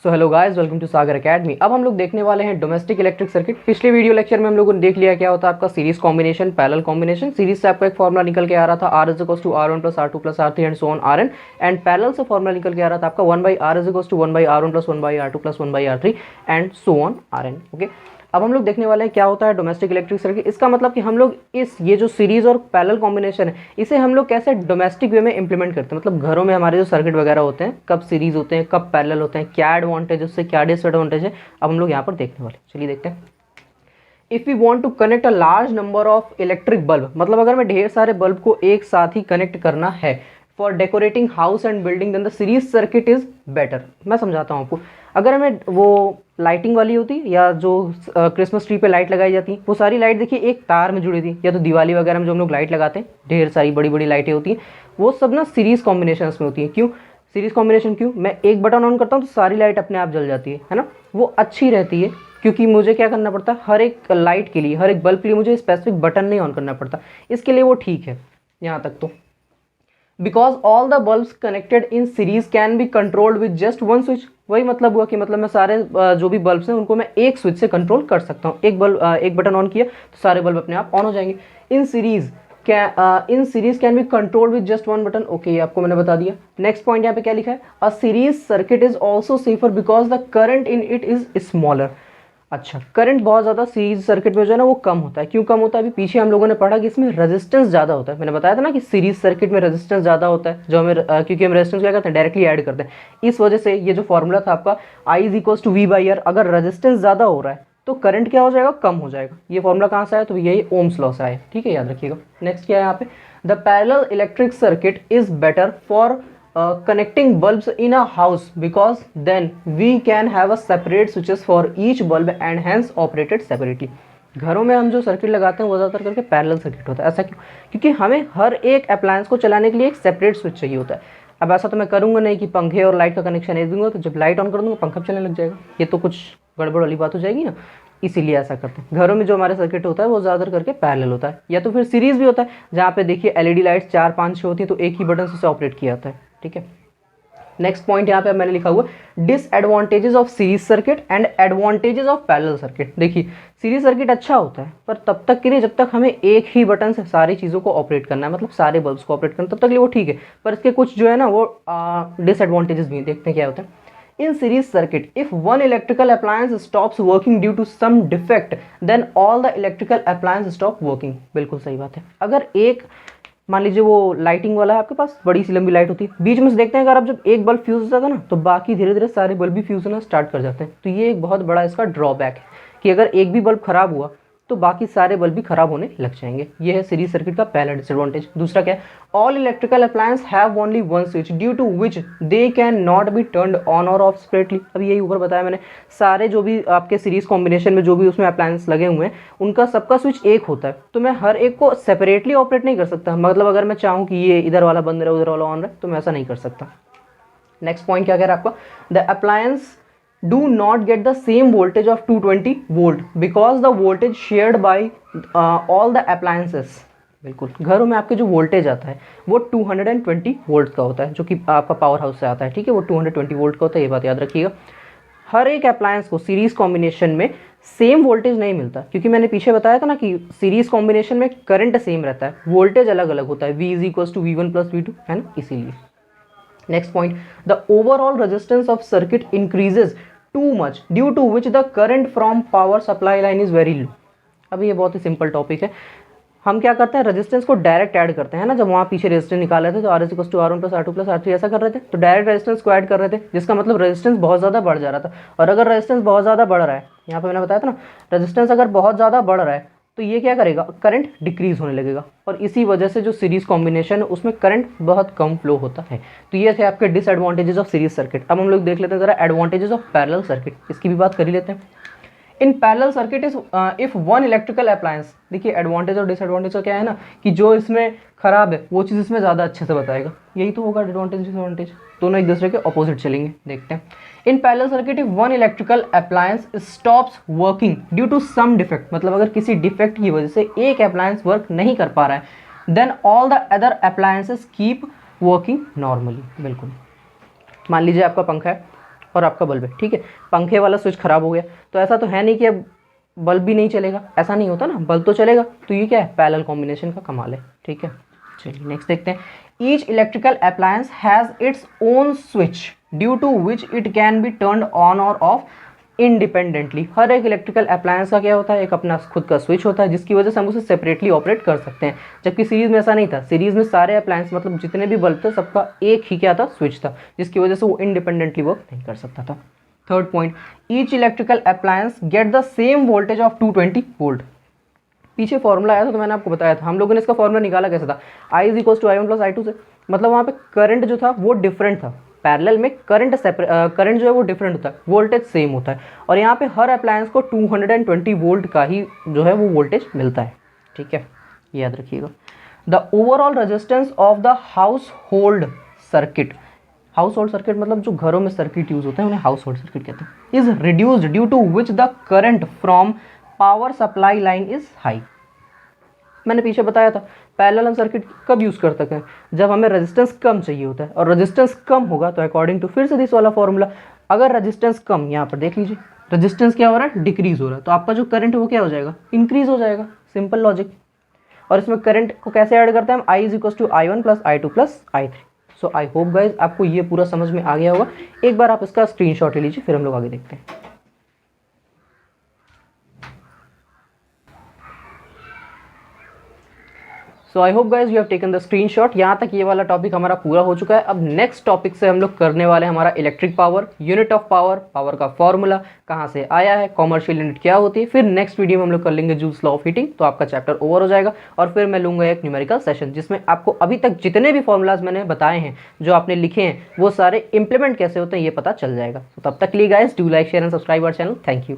So hello guys, welcome to Sagar academy. अब हम लोग देखने वाले हैं डोमेस्टिक इलेक्ट्रिक सर्किट। पिछले वीडियो लेक्चर में हम लोगों ने देख लिया क्या होता है आपका series combination, parallel combination. Series से आपका एक फॉर्मुला निकल के आ रहा था R is equals to R1 plus R2 plus R3 and so on Rn, and parallel से फॉर्मुला निकल के आ रहा था आपका 1/R is equals to 1/R1 plus 1/R2 plus 1/R3 and so on Rn। Okay, अब हम लोग देखने वाले हैं क्या होता है डोमेस्टिक इलेक्ट्रिक सर्किट। इसका मतलब कि हम लोग ये जो सीरीज और पैरेलल कॉम्बिनेशन है, इसे हम लोग कैसे डोमेस्टिक वे में इंप्लीमेंट करते हैं। मतलब घरों में हमारे जो सर्किट वगैरह होते हैं, कब सीरीज होते हैं, कब पैरेलल होते हैं, क्या एडवांटेज उससे, क्या डिसएडवांटेज है, अब हम लोग यहाँ पर देखने वाले। चलिए देखते हैं। If you want to connect a large number of electric bulb, मतलब अगर मैं ढेर सारे बल्ब को एक साथ ही कनेक्ट करना है for decorating house and building, then the series circuit is better. मैं समझाता हूँ आपको। अगर हमें वो लाइटिंग वाली होती या जो क्रिसमस ट्री पे लाइट लगाई जाती, वो सारी लाइट देखिए एक तार में जुड़ी थी, या तो दिवाली वगैरह में जो हम लोग लाइट लगाते हैं, ढेर सारी बड़ी बड़ी लाइटें होती हैं, वो सब ना सीरीज कॉम्बिनेशन में होती है। क्यों सीरीज कॉम्बिनेशन? क्यों? मैं एक बटन ऑन करता हूँ तो सारी लाइट अपने आप जल जाती है ना। वो अच्छी रहती है क्योंकि मुझे क्या करना पड़ता है, हर एक लाइट के लिए, हर एक बल्ब के लिए मुझे स्पेसिफिक बटन नहीं ऑन करना पड़ता। इसके लिए वो ठीक है यहाँ तक तो। Because all the bulbs connected in series can be controlled with just one switch. वही मतलब हुआ कि मतलब मैं सारे जो भी बल्ब्स हैं उनको मैं एक स्विच से कंट्रोल कर सकता हूँ। एक बटन ऑन किया तो सारे बल्ब अपने आप ऑन हो जाएंगे। In series can be controlled with just one button. Okay, ये आपको मैंने बता दिया। नेक्स्ट पॉइंट यहाँ पे क्या लिखा है, a series circuit is also safer because the current in it is smaller. अच्छा, करंट बहुत ज़्यादा सीरीज सर्किट में जो है ना वो कम होता है। क्यों कम होता है? अभी पीछे हम लोगों ने पढ़ा कि इसमें रेजिस्टेंस ज़्यादा होता है। मैंने बताया था ना कि सीरीज सर्किट में रेजिस्टेंस ज़्यादा होता है, जो हमें क्योंकि हम रेजिस्टेंस क्या करते हैं, डायरेक्टली ऐड करते हैं। इस वजह से ये जो फॉर्मूला था आपका I is equals to V/R, अगर रेजिस्टेंस ज़्यादा हो रहा है तो करंट क्या हो जाएगा, कम हो जाएगा। ये फॉर्मूला कहाँ से आया? तो यही ओम्स लॉ से आया। ठीक है, याद रखिएगा। नेक्स्ट क्या है यहाँ पे, the parallel electric circuit is better for connecting bulbs in a house because then we can have a separate switches for each bulb and hence operated separately। घरों में हम जो सर्किट लगाते हैं वो ज़्यादातर करके पैरेलल सर्किट होता है। ऐसा क्यों? क्योंकि हमें हर एक अप्लायंस को चलाने के लिए एक सेपरेट स्विच चाहिए होता है। अब ऐसा तो मैं करूँगा नहीं कि पंखे और लाइट का कनेक्शन एक दूंगा तो जब लाइट ऑन कर दूंगा पंखा चलने लग जाएगा। ये तो कुछ गड़बड़ वाली बात हो जाएगी ना, इसीलिए ऐसा करते हैं। घरों में जो हमारे सर्किट होता है वो ज़्यादातर करके पैरेलल होता है, या तो फिर सीरीज भी होता है, जहाँ पे देखिए LED लाइट्स 4-5 होती है तो एक ही बटन से ऑपरेट किया जाता है। ठीक है, नेक्स्ट पॉइंट यहाँ पे मैंने लिखा हुआ disadvantages of series circuit and advantages of parallel circuit. देखिए, सीरीज सर्किट अच्छा होता है पर तब तक के लिए जब तक हमें एक ही बटन से सारी चीज़ों को ऑपरेट करना है, मतलब सारे बल्ब्स को ऑपरेट करना, तब तक लिए वो ठीक है। पर इसके कुछ जो है ना वो डिसएडवांटेजेस भी देखते हैं क्या होता है। In series circuit, if one electrical appliance stops working due to some defect, then all the electrical appliances stop working। बिल्कुल सही बात है। अगर एक मान लीजिए वो लाइटिंग वाला है, आपके पास बड़ी सी लंबी लाइट होती है, बीच में से देखते हैं अगर आप जब एक बल्ब फ्यूज हो जाता है ना तो बाकी धीरे धीरे सारे बल्ब भी फ्यूज होना स्टार्ट कर जाते हैं। तो ये एक बहुत बड़ा इसका ड्रॉबैक है कि अगर एक भी बल्ब खराब हुआ तो बाकी सारे बल्ब भी खराब होने लग जाएंगे। ये है सीरीज सर्किट का पहला डिसएडवांटेज। दूसरा क्या है, all electrical appliance have only one switch due to which they can not be turned on और ऑफ सेपरेटली। अभी यही ऊपर बताया मैंने, सारे जो भी आपके सीरीज कॉम्बिनेशन में जो भी उसमें अप्लायंस लगे हुए हैं उनका सबका स्विच एक होता है, तो मैं हर एक को सेपरेटली ऑपरेट नहीं कर सकता। मतलब अगर मैं चाहूँ कि ये इधर वाला बंद रहे उधर वाला ऑन रहे तो मैं ऐसा नहीं कर सकता। नेक्स्ट पॉइंट क्या कह रहा है आपका, the appliance do not get the same voltage of 220 volt because the voltage shared by all the appliances। बिल्कुल, घरों में आपके जो वोल्टेज आता है वो 220 वोल्ट का होता है, जो कि आपका पावर हाउस से आता है। ठीक है, वो 220 वोल्ट का होता है, ये बात याद रखिएगा। हर एक अप्लायंस को सीरीज कॉम्बिनेशन में सेम वोल्टेज नहीं मिलता, क्योंकि मैंने पीछे बताया था ना कि सीरीज कॉम्बिनेशन में करंट सेम रहता है, वोल्टेज अलग अलग होता है, V is equals to V1 plus V2, है ना, इसीलिए। Next point, the overall resistance of circuit increases too much due to which the current from power supply line is very low। अभी ये बहुत ही सिंपल टॉपिक है। हम क्या करते हैं, रेजिस्टेंस को डायरेक्ट ऐड करते हैं ना। जब वहाँ पीछे रेजिस्टेंस निकाले थे तो R is equals to R1 plus R2 plus R3 ऐसा कर रहे थे, तो डायरेक्ट रेजिस्टेंस को ऐड कर रहे थे, जिसका मतलब रेजिस्टेंस बहुत ज़्यादा बढ़ जा रहा था। और अगर रेजिस्टेंस बहुत ज़्यादा बढ़ रहा है, यहाँ पे मैंने बताया था ना, रेजिस्टेंस अगर बहुत ज़्यादा बढ़ रहा है तो ये क्या करेगा, करंट डिक्रीज होने लगेगा, और इसी वजह से जो सीरीज कॉम्बिनेशन है उसमें करंट बहुत कम फ्लो होता है। तो ये थे आपके डिसएडवांटेजेस ऑफ सीरीज सर्किट। अब हम लोग देख लेते हैं जरा एडवांटेजेस ऑफ पैरेलल सर्किट, इसकी भी बात कर ही लेते हैं। इन parallel circuit is if one electrical appliance, देखिए एडवांटेज और डिसएडवांटेज का क्या है ना कि जो इसमें खराब है वो चीज़ इसमें ज़्यादा अच्छे से बताएगा। यही तो होगा एडवांटेज डिसएडवांटेज, दोनों एक दूसरे के ऑपोजिट चलेंगे। देखते हैं, इन parallel circuit if one electrical appliance stops working due to some defect, मतलब अगर किसी डिफेक्ट की वजह से एक अप्लायंस वर्क नहीं कर पा रहा है, then all the other appliances keep working normally. बिल्कुल, मान लीजिए आपका पंखा है और आपका बल्ब है, ठीक है। पंखे वाला स्विच खराब हो गया तो ऐसा तो है नहीं कि अब बल्ब भी नहीं चलेगा, ऐसा नहीं होता ना, बल्ब तो चलेगा। तो ये क्या है, पैरेलल कॉम्बिनेशन का कमाल है, ठीक है। चलिए नेक्स्ट देखते हैं। Each electrical appliance has its own switch due to which it can be turned on और ऑफ इंडिपेंडेंटली। हर एक इलेक्ट्रिकल अप्लायंस का क्या होता है, एक अपना खुद का स्विच होता है जिसकी वजह से हम उसे सेपरेटली ऑपरेट कर सकते हैं। जबकि सीरीज में ऐसा नहीं था, सीरीज में सारे अप्लायंस मतलब जितने भी बल्ब थे सबका एक ही क्या था, स्विच था, जिसकी वजह से वो इंडिपेंडेंटली वर्क नहीं कर सकता था। Third point, each electrical appliance get the same voltage of 220 volt. पीछे फॉर्मूला आया था तो मैंने आपको बताया था, हम लोगों ने इसका फॉर्मूला निकाला कैसे था, I is equal to I1 plus I2 से। मतलब वहाँ पे करंट जो था वो डिफरेंट था, पैरेलल में करंट करंट जो है वो डिफरेंट होता है, वोल्टेज सेम होता है। और यहाँ पे हर अप्लायंस को 220 वोल्ट का ही जो है वो वोल्टेज मिलता है, ठीक है, याद रखिएगा। The overall resistance of the house hold circuit, house hold circuit मतलब जो घरों में सर्किट यूज होते हैं उन्हें हाउस होल्ड सर्किट कहते हैं, is reduced due to which the current from power supply line is high. मैंने पीछे बताया था पैरेलल हम सर्किट कब यूज कर सकते हैं, जब हमें रेजिस्टेंस कम चाहिए होता है, और रेजिस्टेंस कम होगा तो अकॉर्डिंग टू फिर से दिस वाला फॉर्मूला, अगर रेजिस्टेंस कम, यहाँ पर देख लीजिए रेजिस्टेंस क्या हो रहा है, डिक्रीज हो रहा है, तो आपका जो करंट है वो क्या हो जाएगा, इंक्रीज हो जाएगा, सिंपल लॉजिक। और इसमें करंट को कैसे ऐड करते हैं हम, I is equal to I1 plus I2 plus I3। So I hope guys आपको ये पूरा समझ में आ गया होगा। एक बार आप इसका स्क्रीनशॉट ले लीजिए, फिर हम लोग आगे देखते हैं। So I hope guys you have taken the screenshot. यहाँ तक ये वाला टॉपिक हमारा पूरा हो चुका है। अब नेक्स्ट टॉपिक से हम लोग करने वाले हैं हमारा electric power, unit of power, power का फॉर्मूला कहाँ से आया है, कॉमर्शियल यूनिट क्या होती है। फिर नेक्स्ट वीडियो में हम लोग कर लेंगे जूल्स लॉ ऑफ हीटिंग, तो आपका चैप्टर ओवर हो जाएगा। और फिर मैं लूंगा एक न्यूमेरिकल सेशन जिसमें आपको अभी तक जितने भी फॉर्मूलाज मैंने बताए हैं, जो आपने लिखे हैं, वो सारे इंप्लीमेंट कैसे होते हैं ये पता चल जाएगा। तो तब तक के लिए guys do like share and subscribe our channel. Thank you.